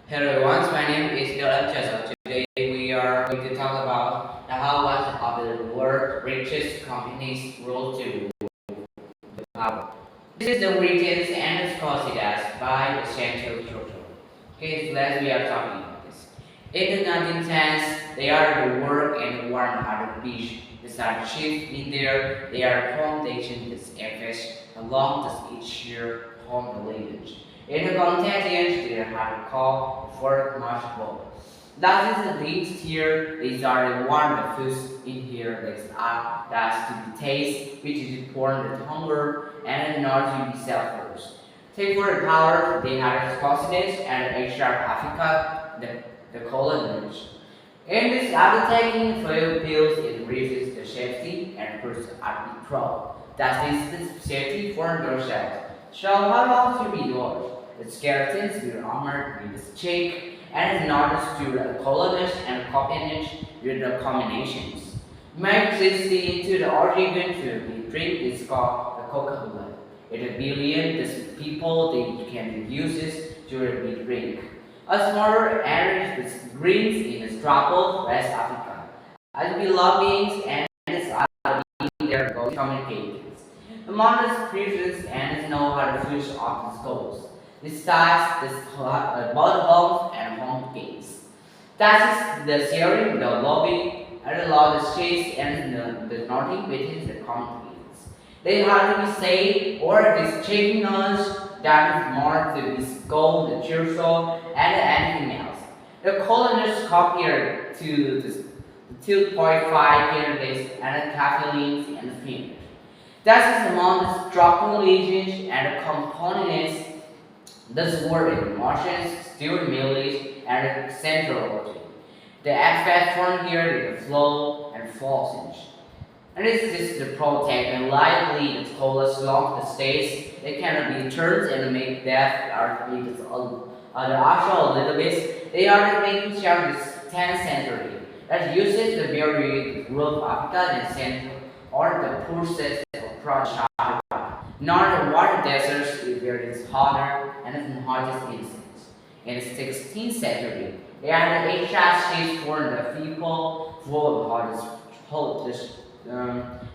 Hello everyone, my name is Dylan Chesel. Today we are going to talk about how one of the world's richest companies rule to power. This is the regions and the considered by the Central Total. Okay, so let's we are talking about this. In the 1910s, they are the work and one at the beach. These are the chief in there, they are foundation this efforts along this each year home the lineage. In the contingent, they have called for much more. That is the things here, these are the one the foods in here that's to be taste, which is important the hunger and not to be selfish. Take for the power, they have continents and Asia Africa, the colonies. In this undertaking, fuel bills increases the safety and puts at control. That is the safety for themselves. So how long to be yours? The skeletons will armored with the cheek and notice to the colonists and companions with the combinations. Make this into the origin to be drink is called the Coca-Cola. It a billion this people they can use this to be drink. A smaller area with greens in the tropical West Africa. As belongings and its other being their goals communicators. Among the creatures and know how to finish off these goals. This starts this about homes and home games. That is the sharing, the lobby, and the law, the streets, and the nothing between the communities. They have to be safe or this checking us that is more to be gold, the cheerful, and anything else. The colonists compared to the 2.5 candidates and the caffeine and the finish. That is among the structural agents and the components. This word in emotions, still mileage, and central origin. The aspect form here is the flow and force. And this is the protect and likely the coldest along the states. They cannot be turned and make death are the actual little bit. They are making sure this 10th century that uses the very group of Africa and Central or the process of process. Not the water deserts is where it is hotter and it's the hottest instance. In the 16th century, they had the Asia states for the people for the hottest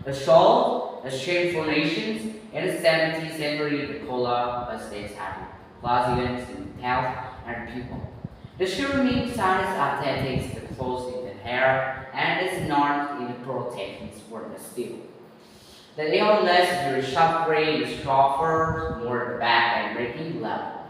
the shoal, the shameful nations. In the 17th century, the cola states had Plazians in health and people. The swimming science athletics, the clothes in the hair, and it's not in the protections for the steel. The illness will separate the stronger, more back and breaking level.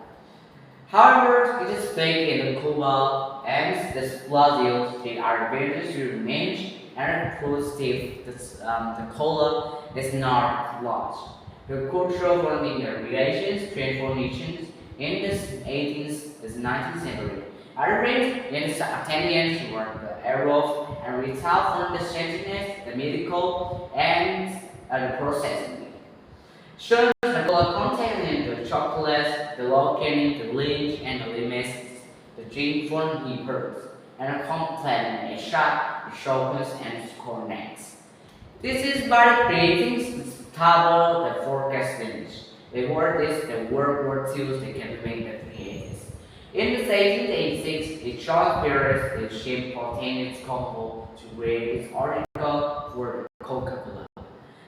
However, it is big in the Cuba and the explosives they are very to manage and positive the cola is not lost. The cultural forming relations, transformations in the 18th and 19th century are arranged in the attendance were the arrows and retail from the sentiment, the medical, and the processing. Shows the color containing the chocolate, the locating, the lynch, and the limits, the drink from heapers, and a complement, a shot, the shopers, and the cornets. This is by creating the table, the forecast finish. The word is the World War II, they can make the creators. In the 1886, it shows bears the shape containing its combo to create its article for the Coca-Cola.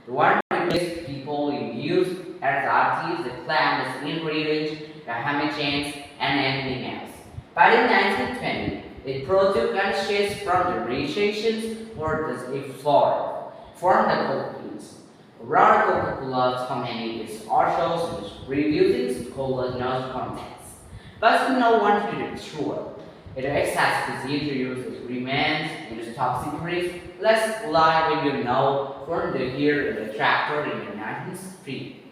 The one replaced people use as artists, the plant, the ingredients, the hamagens, and anything else. By the 1920s, it produced conscious from the radiations for the floor, from the cocoa beans. Around Coca-Cola's company is also reducing cola nut contents. But no one can be sure. It access the introduces remains in the toxic risk. Let's lie when you know from the year in the tractor in the 19th street.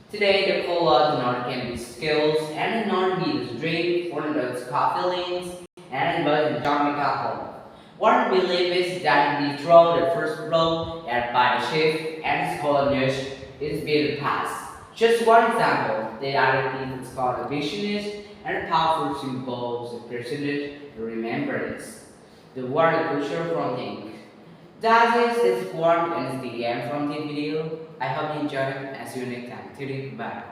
Today the cola not can be skills and not be the drink for the feelings and but the Jamaica home. One belief is that we throw the first blow at by the shift and its colonists is being passed. Just one example, the other thing is called a visionist and powerful symbols of personage to remember this. The word culture fronting. That is one and the end from the video. I hope you enjoyed and see you next time. Till then, bye.